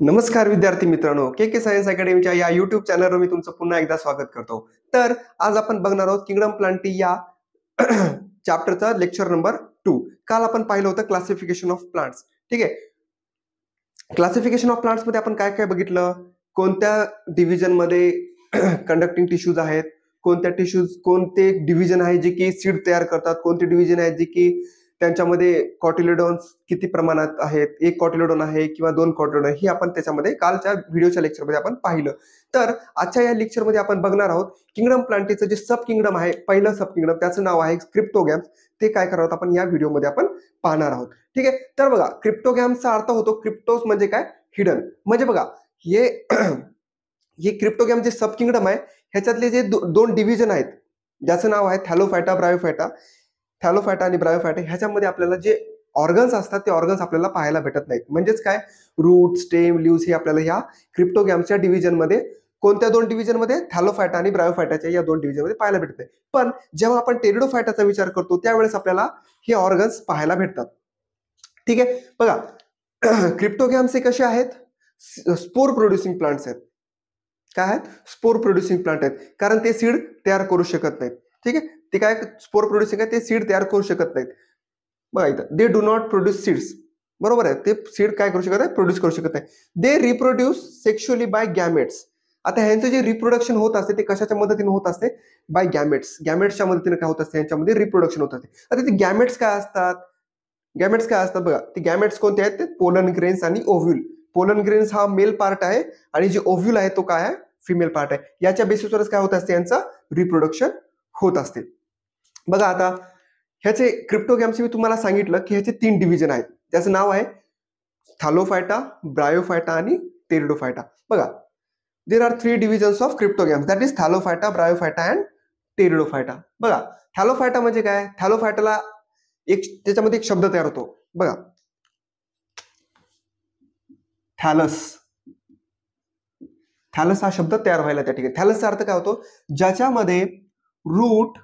नमस्कार विद्यार्थी मित्रांनो, के सायन्स अकॅडमीच्या या YouTube चॅनलवर मी तुमचं पुन्हा एकदा स्वागत करतो. तर आज आपण बघणार आहोत किंगडम प्लांटी या चॅप्टरचा लेक्चर नंबर 2. काल आपण पाहिलं होतं क्लासिफिकेशन ऑफ प्लांट्स. ठीक आहे. क्लासिफिकेशन ऑफ प्लांट्स मध्ये आपण काय काय बघितलं, कोणत्या डिव्हिजन मध्ये कंडक्टिंग टिश्यूज आहेत, कोणत्या टिश्यूज कोणते डिव्हिजन आहे जे की सीड तयार करतात, कोणते डिव्हिजन आहेत जे की त्यांच्यामध्ये कॉटिलेडॉन्स किती प्रमाणात आहेत, एक कॉटिलेडॉन आहे किंवा दोन कॉटिलेडॉन, ही आपण त्याच्यामध्ये कालच्या व्हिडिओच्या लेक्चरमध्ये आपण पाहिलं. तर आजच्या या लेक्चरमध्ये आपण बघणार आहोत किंगडम प्लांटीचं जे सब किंगडम आहे, पहिलं सब किंगडम, त्याचं नाव आहे क्रिप्टोगॅम्स. ते काय करणार आहोत आपण या व्हिडिओमध्ये आपण पाहणार आहोत. ठीक आहे. तर बघा, क्रिप्टोगॅम्सचा अर्थ होतो क्रिप्टोस म्हणजे काय, हिडन. म्हणजे बघा हे हे क्रिप्टोगॅम जे सब किंगडम आहे ह्याच्यातले जे दोन डिव्हिजन आहेत ज्याचं नाव आहे थॅलोफायटा, ब्रायोफायटा. थॅलोफायटा आणि ब्रायोफायटा ह्याच्यामध्ये आपल्याला जे ऑर्गन्स असतात ते ऑर्गन्स आपल्याला पाहायला भेटत नाहीत. म्हणजेच काय, रूट, स्टेम, लिव्स हे आपल्याला ह्या क्रिप्टोगॅमच्या डिव्हिजन मध्ये, कोणत्या दोन डिव्हिजन मध्ये, थॅलोफायटा आणि ब्रायोफायटाच्या या दोन डिव्हिजन मध्ये पाहायला भेटत नाही. पण जेव्हा आपण टेरिडोफायटाचा विचार करतो त्यावेळेस आपल्याला हे ऑर्गन्स पाहायला भेटतात. ठीक आहे. बघा क्रिप्टोगॅम्स हे कसे आहेत, स्पोर प्रोड्युसिंग प्लांट्स आहेत. काय आहेत, स्पोर प्रोड्युसिंग प्लांट आहेत, कारण ते सीड तयार करू शकत नाहीत. ठीक आहे. ते काय स्पोर प्रोड्युसिंग आहे, ते सीड तयार करू शकत नाहीत. बघा इथं, they do not produce seeds. बरोबर आहे, ते सीड काय करू शकत नाही, प्रोड्यूस करू शकत नाही. They reproduce sexually by gametes. आता ह्यांचं जे रिप्रोडक्शन होत असते ते कशाच्या मदतीने होत असते, बाय गॅमेट्स. गॅमेट्सच्या मदतीने काय होत असते, यांच्यामध्ये रिप्रोडक्शन होत असते. आता ते गॅमेट्स काय असतात, गॅमेट्स काय असतात बघा, ते गॅमेट्स कोणते आहेत, ते पोलन ग्रेन्स आणि ओव्ह्यूल. पोलन ग्रेन्स हा मेल पार्ट आहे आणि जे ओव्ह्यूल आहे तो काय आहे, फिमेल पार्ट आहे. याच्या बेसिसवरच काय होत असते, यांचं रिप्रोडक्शन होत असते. बघा आता ह्याचे क्रिप्टोगॅमचे मी तुम्हाला सांगितलं की ह्याचे 3 डिव्हिजन आहेत. त्याचं नाव आहे थॅलोफायटा, ब्रायोफायटा आणि टेरिडोफायटा. बघा, there are 3 divisions of cryptogams, that is thallophyta, bryophyta and pteridophyta. बघा थॅलोफायटा म्हणजे काय, थॅलोफायटाला त्याच्यामध्ये एक शब्द तयार होतो बघा, थॅलस. थॅलस हा शब्द तयार व्हायला त्या ठिकाणी. थॅलसचा अर्थ काय होतो, ज्याच्यामध्ये रूट,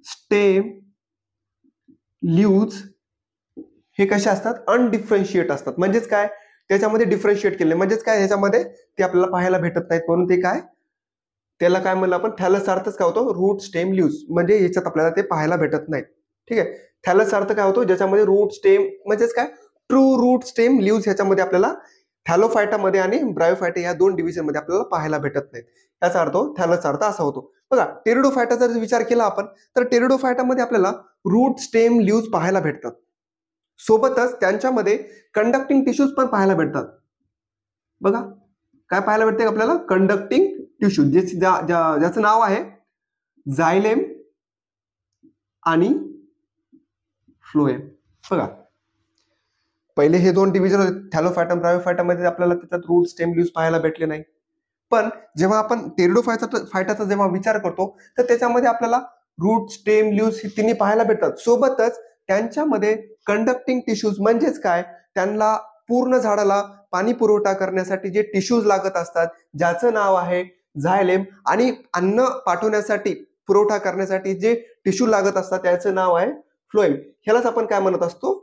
स्टेम, लिव्स हे कसे असतात, अनडिफरन्शिएट असतात. म्हणजेच काय, त्याच्यामध्ये डिफरन्शिएट केले, म्हणजेच काय, ह्याच्यामध्ये ते आपल्याला पाहायला भेटत नाहीत, म्हणून ते काय, त्याला काय म्हणलं आपण, थॅलसचा अर्थच काय होतो, रूट, स्टेम, लिव्स. म्हणजे ह्याच्यात आपल्याला ते पाहायला भेटत नाहीत. ठीक आहे. थॅलसचा अर्थ काय होतो, ज्याच्यामध्ये रूट, स्टेम, म्हणजेच काय, ट्रू रूट, स्टेम, लिव्स ह्याच्यामध्ये आपल्याला थॅलोफायटामध्ये आणि ब्रायोफायटा या दोन डिव्हिजन मध्ये आपल्याला पाहायला भेटत नाहीत. याचा अर्थ थॅलसचा अर्थ असा होतो. बघा टेरिडोफायटाचा जर विचार केला आपण, तर टेरिडोफायटामध्ये आपल्याला रूट, स्टेम, लिव्स पाहायला भेटतात. सोबतच त्यांच्यामध्ये कंडक्टिंग टिश्यूज पण पाहायला भेटतात. बघा काय पाहायला भेटते आपल्याला, कंडक्टिंग टिश्यू, ज्याचं नाव आहे झायलेम आणि फ्लोएम. बघा पहिले हे दोन डिव्हिजन होते, थॅलोफायटा, ब्रायोफायटामध्ये आपल्याला त्याच्यात रूट, स्टेम, लिव्स पाहायला भेटले नाही. पण जेव्हा आपण टेरिडोफायटाचा जेव्हा विचार करतो तर त्याच्यामध्ये आपल्याला रूट, स्टेम, लिव्स हे तिन्ही पाहायला भेटतात. सोबतच त्यांच्यामध्ये कंडक्टिंग टिश्यूज, म्हणजेच काय, त्यांना पूर्ण झाडाला पाणी पुरवठा करण्यासाठी जे टिश्यूज लागत असतात ज्याचं नाव आहे झायलेम, आणि अन्न पाठवण्यासाठी, पुरवठा करण्यासाठी जे टिश्यू लागत असतात त्याचं नाव आहे फ्लोएम. ह्यालाच आपण काय म्हणत असतो,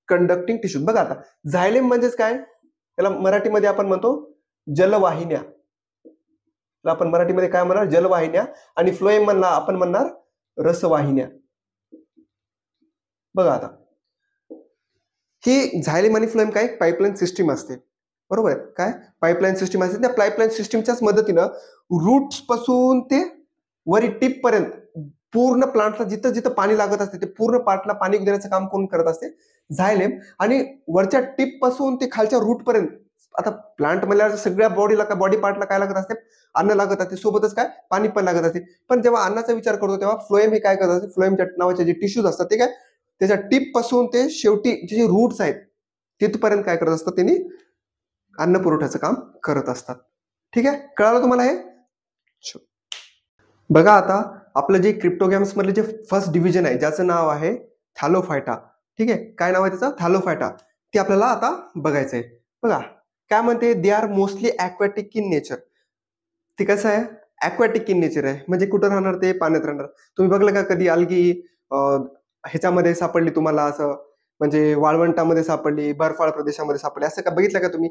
कंडक्टिंग टिश्यूज. बघा आता झायलेम म्हणजेच काय, त्याला मराठीमध्ये आपण म्हणतो जलवाहिन्या. आपण मराठीमध्ये काय म्हणणार, जलवाहिन्या. आणि फ्लोएम म्हणला आपण म्हणणार रसवाहिन्या. बघा आता ही झायलेम आणि फ्लोएम काय, पाईपलाईन सिस्टीम असते. बरोबर आहे, काय पाईपलाईन सिस्टीम असते. त्या पाईपलाईन सिस्टीमच्याच मदतीनं रूट्स पासून ते वरी टिप पर्यंत पूर्ण प्लांटला जिथं जिथं पाणी लागत असते ते पूर्ण प्लांटला पाणी देण्याचं काम कोण करत असते, झायलेम. आणि वरच्या टिप पासून ते खालच्या रूट पर्यंत, आता प्लांट म्हणल्यावर सगळ्या बॉडीला, बॉडी पार्टला काय लागत असते, अन्न लागत असते, सोबतच काय, पाणी पण लागत असते. पण जेव्हा अन्नाचा विचार करतो तेव्हा फ्लोएम हे काय करत असते, फ्लोएमच्या नावाचे जे टिश्यूज असतात ते काय, त्याच्या टिप पासून ते शेवटी जे रूट्स आहेत तिथपर्यंत काय करत असतात, त्यांनी अन्न पुरवठ्याचं काम करत असतात. ठीक आहे, कळालं तुम्हाला हे. बघा आता आपलं जे क्रिप्टोगॅम्स मधले जे फर्स्ट डिव्हिजन आहे ज्याचं नाव आहे थॅलोफायटा. ठीक आहे, काय नाव आहे त्याचं, थॅलोफायटा. ते आपल्याला आता बघायचं आहे. बघा काय म्हणते, they are mostly aquatic in nature. ते कसं आहे, ॲक्वॅटिक इन नेचर आहे, म्हणजे कुठं राहणार, ते पाण्यात राहणार. तुम्ही बघलं का कधी अलगी ह्याच्यामध्ये सापडली तुम्हाला, असं म्हणजे वाळवंटामध्ये सापडली, बर्फाळ प्रदेशामध्ये सापडली, असं का बघितलं का तुम्ही,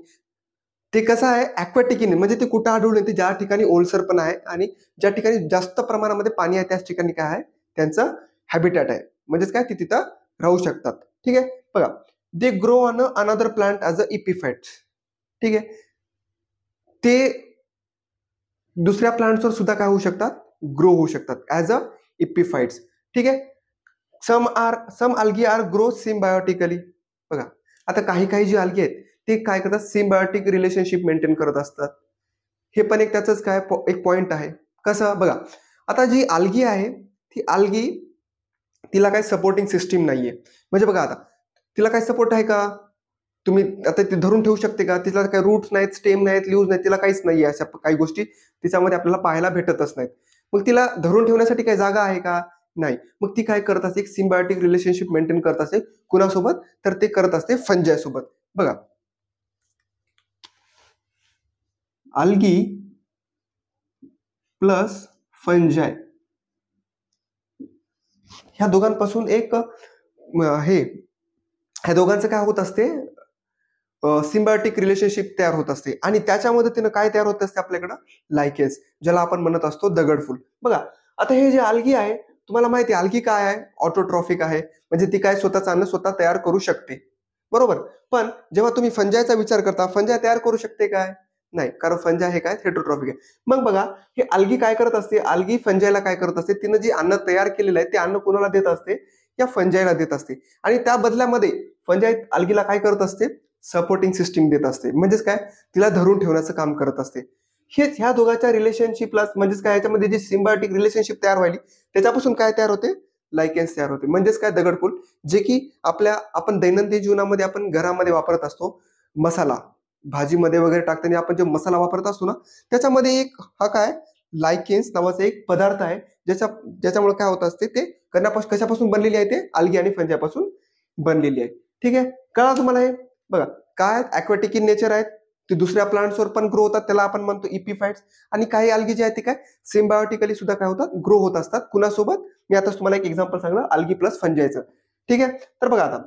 ते कसं आहे ॲक्वॅटिक इन म्हणजे ते कुठं आढळून येते ज्या ठिकाणी ओलसर पण आहे आणि ज्या ठिकाणी जास्त प्रमाणामध्ये पाणी आहे त्याच ठिकाणी काय आहे त्यांचं हॅबिटॅट आहे म्हणजेच काय ते तिथं राहू शकतात. ठीक आहे बघा they grow on another plant as a epiphytes. ठीक आहे ते दुसऱ्या प्लांट्सवर सुद्धा काय होऊ शकतात ग्रो होऊ शकतात ॲज अ इपिफाइट्स. ठीक आहे सम अल्गी आर ग्रो सिम्बायोटिकली. बघा आता काही जी अल्गी आहेत ते काय करतात सिम्बायोटिक रिलेशनशिप मेंटेन करत असतात. हे पण एक त्याचंच काय एक पॉइंट आहे. कसं बघा आता जी अल्गी आहे ती अल्गी तिला काही सपोर्टिंग सिस्टीम नाहीये. म्हणजे बघा आता तिला काय सपोर्ट आहे का तुम्ही आता ते धरून ठेवू शकते का तिला काही रूट्स नाहीत स्टेम नाहीत लीव्ज नाहीत तिला काहीच नाहीये अशा काही गोष्टी तिच्यामध्ये आपल्याला पाहायला भेटतच नाहीत. मग तिला धरून ठेवण्यासाठी काही जागा आहे का नाही. मग ती काय करत असते एक सिम्बायोटिक रिलेशनशिप मेंटेन करत असते कुणासोबत तर ते करत असते फंजाय सोबत. बघा अल्गी प्लस फंजाय ह्या दोघांपासून एक ह्या दोघांचं काय होत असते सिम्बायोटिक रिलेशनशिप तयार होत असते आणि त्याच्या मदतीनं काय तयार होत असते आपल्याकडं लायकेन्स ज्याला आपण म्हणत असतो दगडफूल. बघा आता हे जे अल्गी आहे तुम्हाला माहिती आहे अल्गी काय आहे ऑटोट्रॉफिक आहे म्हणजे ती काय स्वतःचं अन्न स्वतः तयार करू शकते बरोबर. पण जेव्हा तुम्ही फंजायचा विचार करता फंजाय तयार करू शकते काय नाही कारण फंजाय हे काय हेटरोट्रॉफिक आहे. मग बघा हे अल्गी काय करत असते अल्गी फंजायला काय करत असते तिनं जे अन्न तयार केलेलं आहे ते अन्न कोणाला देत असते या फंजायला देत असते आणि त्या बदल्यामध्ये फंजाय अल्गीला काय करत असते सपोर्टिंग सिस्टीम देत असते म्हणजेच काय तिला धरून ठेवण्याचं काम करत असते. हेच ह्या दोघांच्या रिलेशनशिपला म्हणजेच काय याच्यामध्ये जी सिम्बायोटिक रिलेशनशिप तयार व्हायली त्याच्यापासून काय तयार होते लायकेन्स तयार होते म्हणजेच काय दगडफूल जे की आपण दैनंदिन जीवनामध्ये आपण घरामध्ये वापरत असतो. मसाला भाजीमध्ये वगैरे टाकताना आपण जो मसाला वापरत असतो ना त्याच्यामध्ये एक हा काय लायकेन्स नावाचा एक पदार्थ आहे ज्याच्यामुळे काय होत असते ते कशापासून बनलेली आहे ते अल्गी आणि फंजापासून बनलेली आहे. ठीक आहे कळा तुम्हाला हे बघा काय ॲक्वॅटिक इन नेचर आहेत ते दुसऱ्या प्लांट्सवर पण ग्रो होतात त्याला आपण म्हणतो इपिफाइट्स आणि काही अल्गी जे आहेत ते काय सिम्बायोटिकली सुद्धा काय होतात ग्रो होत असतात कुणासोबत मी आता तुम्हाला एक एक्झाम्पल सांगणार अल्गी प्लस फंजायचं. ठीक आहे तर बघा आता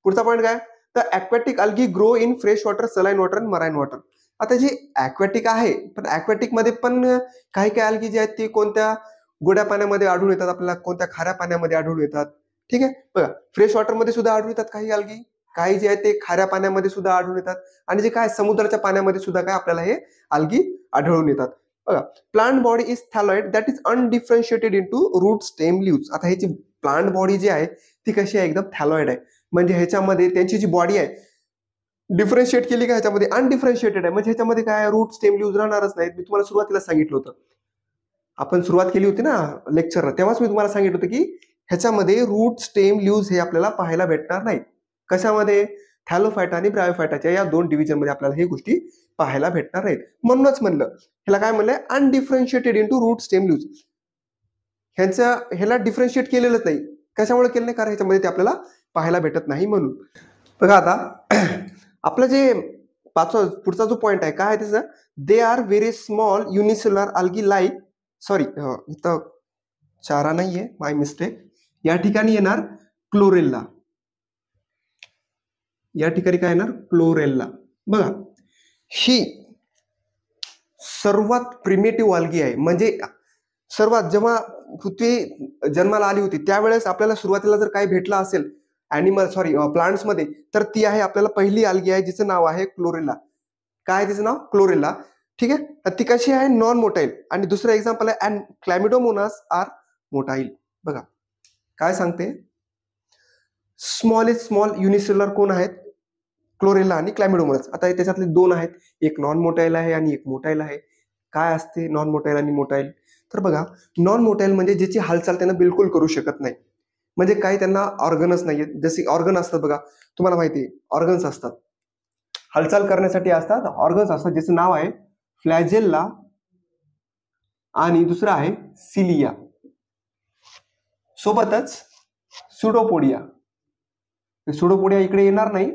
पुढचा पॉईंट काय तर aquatic algae grow in fresh water saline water आणि मराइन वॉटर. आता जी ॲक्वॅटिक आहे पण ॲक्वॅटिक मध्ये पण काही अल्गी जे आहेत ती कोणत्या गोड्या पाण्यामध्ये आढळून येतात आपल्याला कोणत्या खाऱ्या पाण्यामध्ये आढळून येतात. ठीक आहे बघा फ्रेश वॉटरमध्ये सुद्धा आढळून येतात काही अल्गी काही जे आहे ते खाऱ्या पाण्यामध्ये सुद्धा आढळून येतात आणि जे काय समुद्राच्या पाण्यामध्ये सुद्धा काय आपल्याला हे अल्गी आढळून येतात. बघा plant body is thalloid that is undifferentiated into root stem leaves. आता ह्याची प्लांट बॉडी जी आहे ती कशी आहे एकदम थॅलॉइड आहे म्हणजे ह्याच्यामध्ये त्यांची जी बॉडी आहे डिफरन्शिएट केली का ह्याच्यामध्ये अनडिफरन्शिएटेड आहे म्हणजे ह्याच्यामध्ये काय रूट स्टेम लीव्स राहणारच नाहीत. मी तुम्हाला सुरुवातीला सांगितलं होतं आपण सुरुवात केली होती ना लेक्चरला तेव्हाच मी तुम्हाला सांगितलं होतं की ह्याच्यामध्ये रूट स्टेम लीव्स हे आपल्याला पाहायला भेटणार नाही. कशामध्ये थॅलोफायटा आणि ब्रायोफायटाच्या या दोन डिव्हिजन मध्ये आपल्याला हे गोष्टी पाहायला भेटणार नाहीत. म्हणूनच म्हणलं ह्याला काय म्हणलंय अनडिफरन्शिएटेड इंटू रूट स्टेम लीव्स. ह्याला डिफरन्शिएट केलेलंच नाही कशामुळे केलं नाही कारण ह्याच्यामध्ये ते आपल्याला पाहायला भेटत नाही म्हणून. बघा आता आपलं जे पुढचा जो पॉइंट आहे काय आहे त्याचं they are very small unicellular algae like sorry इथं चारा नाहीये माय मिस्टेक या ठिकाणी येणार क्लोरेल्ला या ठिकाणी काय येणार क्लोरेल्ला. बघा ही सर्वात प्रिमेटिव्ह अल्गी आहे म्हणजे सर्वात जेव्हा पृथ्वी जन्माला आली होती त्यावेळेस आपल्याला सुरुवातीला जर काही भेटला असेल प्लांट्स मध्ये तर ती आहे आपल्याला पहिली अल्गी आहे जिचं नाव आहे क्लोरेल्ला. काय तिचं नाव क्लोरेल्ला. ठीक आहे ती कशी आहे नॉन मोटाईल आणि दुसरं एक्झाम्पल आहे अँड क्लॅमिडोमोनास आर मोटाईल. बघा काय सांगते स्मॉलेस्ट स्मॉल युनिसेल्युलर कोण आहेत क्लोरेल्ला आणि क्लॅमिडोमोनास. आता त्याच्यातले दोन आहेत एक नॉन मोटाईल आहे आणि एक मोटाईल आहे. काय असते नॉन मोटाईल आणि मोटाईल तर बघा नॉन मोटाईल म्हणजे ज्याची हालचाल त्यांना बिलकुल करू शकत नाही म्हणजे काही त्यांना ऑर्गनच नाहीये जसे ऑर्गन असतात बघा तुम्हाला माहिती आहे ऑर्गन्स असतात हालचाल करण्यासाठी असतात ऑर्गन्स असतात ज्याचं नाव आहे फ्लॅजेल्ला आणि दुसरं आहे सिलिया सोबतच सुडोपोडिया. सुडोपोडिया इकडे येणार नाही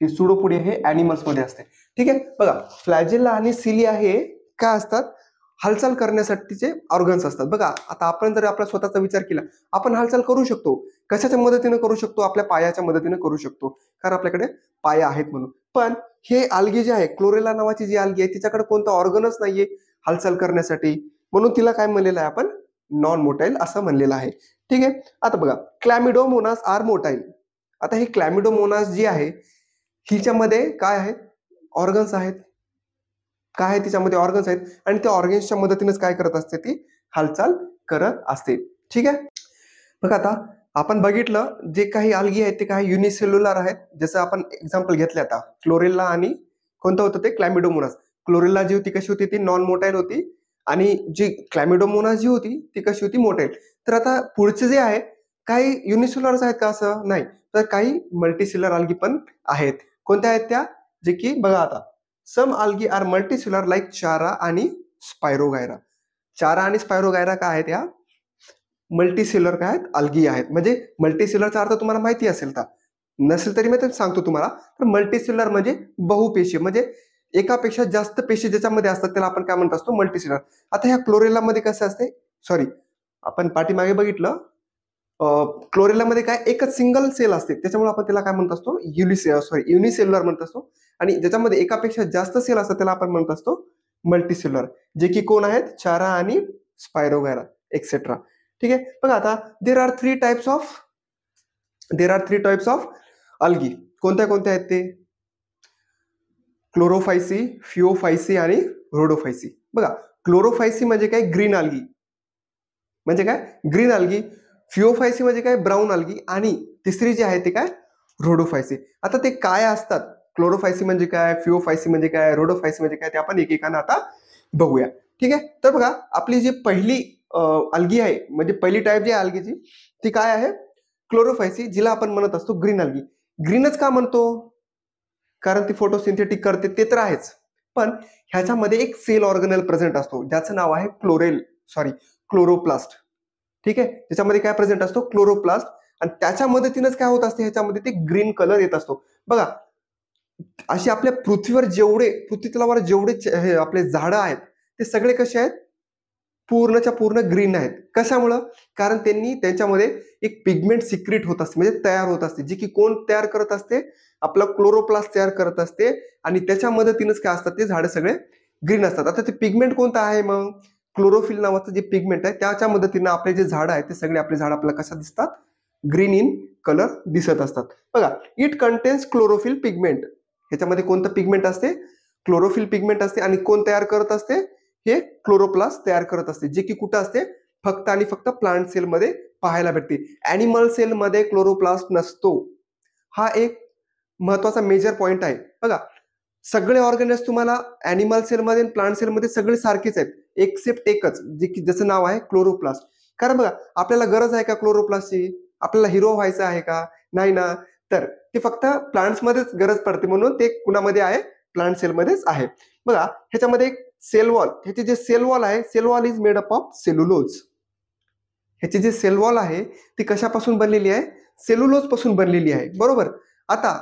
हे सुडोपोडिया हे ॲनिमल्स मध्ये असते. ठीक आहे बघा फ्लॅजेल्ला आणि सिलिया हे काय असतात हालचाल करण्यासाठीचे ऑर्गन्स असतात. बघा आता आपण जर आपला स्वतःचा विचार केला, आपण हालचाल करू शकतो. कशाच्या मदतीने करू शकतो? आपल्या पायाच्या मदतीने करू शकतो, कारण आपल्याकडे पाय आहेत म्हणून. पण हे आल्गी जे आहे, क्लोरेला नावाची जी आल्गी आहे, तिच्याकडे कोणतं ऑर्गनच नाहीये हालचाल करण्यासाठी, म्हणून तिला काय म्हणलेलं आहे आपण? नॉन मोटाईल असं म्हणलेलं आहे. ठीक आहे. आता बघा क्लॅमिडोमोनास आर मोटाईल. आता ही क्लॅमिडोमोनास जी आहे हिच्यामध्ये काय आहेत? ऑर्गन्स आहेत. काय आहे तिच्यामध्ये? ऑर्गन्स आहेत, आणि त्या ऑर्गन्सच्या मदतीनेच काय करत असते? ती हालचाल करत असते. ठीक आहे. बघा आता आपण बघितलं जे काही आल्गी आहेत ते काही युनिसेल्युलर आहेत. जसं आपण एक्झाम्पल घेतले आता क्लोरेला आणि कोणतं होतं ते? क्लॅमिडोमोनास. क्लोरेला जी होती कशी होती? ती नॉन मोटाईल होती, आणि जी क्लॅमिडोमोनास जी होती ती कशी होती? मोटाईल. तर आता पुढचे जे आहे काही युनिसेल्युलर्स आहेत का? असं नाही. तर काही मल्टीसेल्युलर आल्गी पण आहेत. कोणत्या आहेत त्या? जे की बघा आता सम आल्गी आर मल्टीसेल्युलर लाईक चारा आणि स्पायरोगायरा. चारा आणि स्पायरोगायरा काय आहेत? या मल्टीसेल्युलर काय आहेत? आल्गी आहेत. म्हणजे मल्टीसेल्युलरचा अर्थ तुम्हाला माहिती असेल का? नसेल तरी मी ते सांगतो तुम्हाला. तर मल्टीसेल्युलर म्हणजे बहुपेशी, म्हणजे एकापेक्षा जास्त पेशी ज्याच्यामध्ये असतात त्याला आपण काय म्हणत असतो? मल्टीसेल्युलर. आता ह्या क्लोरेलामध्ये कसं असते? सॉरी, आपण पाठीमागे बघितलं क्लोरेलामध्ये काय एकच सिंगल सेल असते, त्याच्यामुळे आपण त्याला काय म्हणत असतो? युनिसेल्युलर म्हणत असतो. आणि ज्याच्यामध्ये एकापेक्षा जास्त सेल असतात त्याला आपण म्हणत असतो मल्टीसेल्युलर, जे की कोण आहेत? चारा आणि स्पायरोगायरा एक्सेट्रा. ठीक आहे. बघा आता there are three types of algae. कोणत्या कोणत्या आहेत ते? क्लोरोफायसी, फिओफायसी आणि रोडोफायसी. बघा क्लोरोफायसी म्हणजे काय? Green algae. म्हणजे काय? Green algae. फिओफायसी म्हणजे काय? Brown algae. आणि तिसरी जी आहे ते काय? रोडोफायसी. आता ते काय असतात? क्लोरोफायसी म्हणजे काय? फिओफायसी म्हणजे काय? रोडोफायसी म्हणजे काय? ते आपण एकेकानं आता बघूया. ठीक आहे. तर बघा आपली जी पहिली अल्गी आहे, म्हणजे पहिली टाईप जी आहे अल्गीची ती काय आहे? क्लोरोफायसी, जिला आपण म्हणत असतो ग्रीन अल्गी. ग्रीनच का म्हणतो? कारण ती फोटोसिंथेटिक करते ते तर आहेच, पण ह्याच्यामध्ये एक सेल ऑर्गनल प्रेझेंट असतो ज्याचं नाव आहे क्लोरोप्लास्ट. ठीक आहे. त्याच्यामध्ये काय प्रेझेंट असतो? क्लोरोप्लास्ट. आणि त्याच्या मदतीनेच काय होत असते? ह्याच्यामध्ये ते ग्रीन कलर येत असतो. बघा अशी आपल्या पृथ्वी तलावर जेवढे आपले झाडं आहेत ते सगळे कसे आहेत? पूर्णच्या पूर्ण ग्रीन आहेत. कशामुळं? कारण त्यांनी त्यांच्यामध्ये एक पिगमेंट सिक्रेट होत असते, म्हणजे तयार होत असते, जी की कोण तयार करत असते? आपला क्लोरोप्लास्ट तयार करत असते. आणि त्याच्या मदतीनेच काय असतात? ते झाडं सगळे ग्रीन असतात. आता ते पिगमेंट कोणतं आहे मग? क्लोरोफिल नावाचं जे पिगमेंट आहे त्याच्या मदतीने आपले जे झाडं आहेत ते सगळे आपले झाड आपल्याला कशा दिसतात? ग्रीन इन कलर दिसत असतात. बघा इट कंटेन्स क्लोरोफिल पिगमेंट. ह्याच्यामध्ये कोणतं पिगमेंट असते? क्लोरोफिल पिगमेंट असते. आणि कोण तयार करत असते? हे क्लोरोप्लास्ट तयार करत असते, जे की कुठं असते? फक्त आणि फक्त प्लांट सेलमध्ये पाहायला भेटते. ॲनिमल सेलमध्ये क्लोरोप्लास्ट नसतो. हा एक महत्वाचा मेजर पॉइंट आहे. बघा सगळे ऑर्गॅनिज तुम्हाला ॲनिमल सेलमध्ये आणि प्लांट सेलमध्ये सगळे सारखेच आहेत, एक्सेप्ट एकच, जे की ज्याचं नाव आहे क्लोरोप्लास्ट. कारण बघा आपल्याला गरज आहे का क्लोरोप्लास्टची? आपल्याला हिरो व्हायचं आहे का? नाही ना. तर ते फक्त प्लांट्समध्येच गरज पडते, म्हणून ते कुणामध्ये आहे? प्लांट सेलमध्येच आहे. बघा ह्याच्यामध्ये एक सेल वॉल, ह्याचे जे सेल वॉल आहे, cell wall is made up of cellulose. ह्याची जे सेल वॉल आहे ती कशापासून बनलेली आहे? सेल्युलोज पासून बनलेली आहे. बरोबर. आता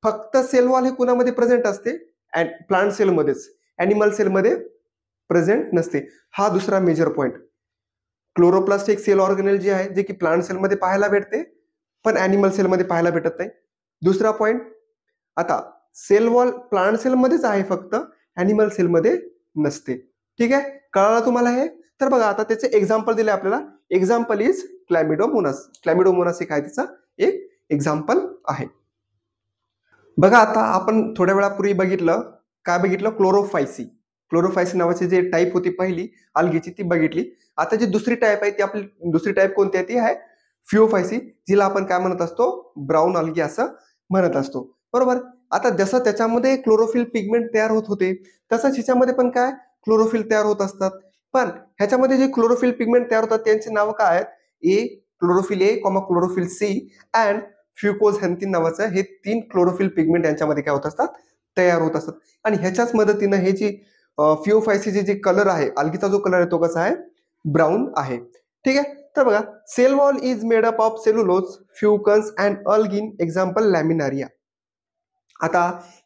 फक्त सेल वॉल हे कुणामध्ये प्रेझेंट असते? प्लांट सेलमध्येच, ॲनिमल सेलमध्ये प्रेझेंट नसते. हा दुसरा मेजर पॉइंट. क्लोरोप्लास्ट एक सेल ऑर्गेनेल जे आहे जे की प्लांट सेलमध्ये पाहायला भेटते, पण ॲनिमल सेलमध्ये पाहायला भेटत नाही. दुसरा पॉइंट, आता सेल वॉल प्लांट सेलमध्येच आहे फक्त, ॲनिमल सेलमध्ये नसते. ठीक आहे. कळालं तुम्हाला हे? तर बघा आता त्याचे एक्झाम्पल दिले आपल्याला. Example is क्लॅमिडोमोनास. क्लॅमिडोमोनास हे काय त्याचा एक एक्झाम्पल आहे. बघा आता आपण थोड्या वेळापूर्वी बघितलं, काय बघितलं? क्लोरोफायसी. क्लोरोफायसी नावाची जी टाईप होती पहिली अल्गीची ती बघितली. आता जी दुसरी टाईप आहे ती आपली दुसरी टाईप कोणती आहे? ती आहे फिओफायसी, जिला आपण काय म्हणत असतो? ब्राऊन अल्गी असं म्हणत असतो. बरोबर. आता जसं त्याच्यामध्ये क्लोरोफिल पिगमेंट तयार होत होते तसंच ह्याच्यामध्ये पण काय क्लोरोफिल तयार होत असतात. पण ह्याच्यामध्ये जे क्लोरोफिल पिगमेंट तयार होतात त्यांची नावं काय आहेत? Chlorophyll a, chlorophyll c and fucoxanthin नावाचं हे 3 क्लोरोफिल पिगमेंट यांच्यामध्ये काय होत असतात? तयार होत असतात. आणि ह्याच्याच मदतीनं हे जी फिओफायसीचे जे कलर आहे, अल्गीचा जो कलर आहे तो कसा आहे? ब्राऊन आहे. ठीक आहे. तर बघा cell wall is made up of cellulose, fucans and algin. Example laminaria. आता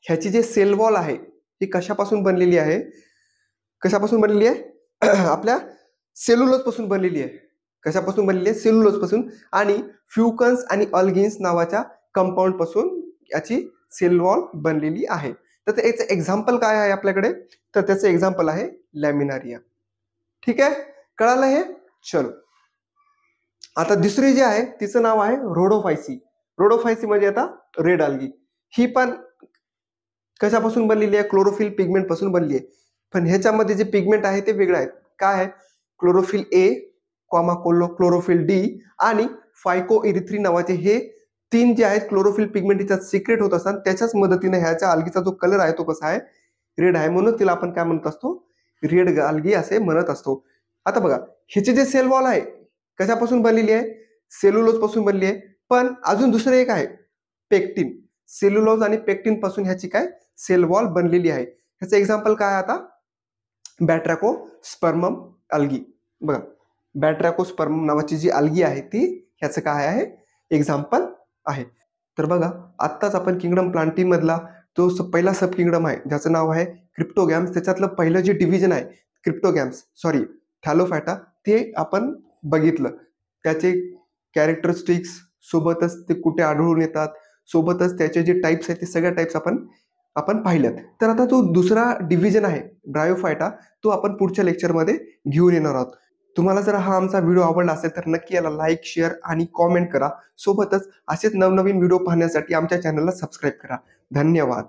ह्याची जे सेल वॉल आहे ती कशापासून बनलेली आहे? कशापासून बनलेली आहे? आपल्या सेल्युलोज पासून बनलेली आहे. कशापासून बनलेली आहे? सेल्युलोज पासून. आणि फ्युकन्स आणि अल्गिन्स नावाच्या कंपाऊंड पासून याची सेल वॉल बनलेली आहे. तर याचं एक्झाम्पल काय आहे आपल्याकडे? तर त्याचं एक्झाम्पल आहे लॅमिनारिया. ठीक आहे, कळालं हे? चलो, आता दुसरी जी आहे तिचं नाव आहे रोडोफायसी. रोडोफायसी म्हणजे आता रेड अल्गी. ही पण कशापासून बनलेली आहे? क्लोरोफिल पिगमेंट पासून बनली आहे. पण ह्याच्यामध्ये जे पिगमेंट आहे ते वेगळं आहे. काय आहे? क्लोरोफिल ए, क्लोरोफिल डी आणि फायकोइरिथ्रिन नावाचे हे 3 जे आहेत क्लोरोफिल पिगमेंट याच्यात सिक्रेट होत असतात. त्याच्याच मदतीने ह्याच्या अल्गीचा जो कलर आहे तो कसा आहे? रेड आहे. म्हणून तिला आपण काय म्हणत असतो? रेड अल्गी असे म्हणत असतो. आता बघा, ह्याचे जे सेल वॉल आहे कशापासून बनलेली आहे? सेल्युलोज पासून बनली आहे. पण अजून दुसरं एक आहे पेक्टिन. सेल्युलोज आणि पेक्टिन पासून ह्याची काय सेल वॉल बनलेली आहे. ह्याचं एक्झाम्पल काय आता? बॅट्रॅकोस्पर्मम अल्गी. बघा, बॅट्रॅकोस्पर्मम नावाची जी अल्गी आहे ती ह्याचं काय आहे? एक्झाम्पल आहे. तर बघा, आत्ताच आपण किंगडम प्लांटी मधला जो पहिला सब किंगडम आहे ज्याचं नाव आहे क्रिप्टोगॅम्स, त्याच्यातलं पहिलं जे डिव्हिजन आहे थॅलोफायटा, ते आपण बघितलं. त्याचे कॅरेक्टरिस्टिक्स सोबतच ते कुठे आढळून येतात, सोबतच त्याचे जे टाइप्स आहेत ते सगळ्या टाइप्स आपण पाहिल्यात. तर आता जो दुसरा डिव्हिजन आहे ब्रायोफायटा, तो आपण पुढच्या लेक्चरमध्ये घेऊन येणार आहोत. तुम्हाला जर हा आमचा व्हिडिओ आवडला असेल तर नक्की याला लाईक, शेअर आणि कॉमेंट करा. सोबतच असेच नवनवीन व्हिडिओ पाहण्यासाठी आमच्या चॅनलला सबस्क्राईब करा. धन्यवाद.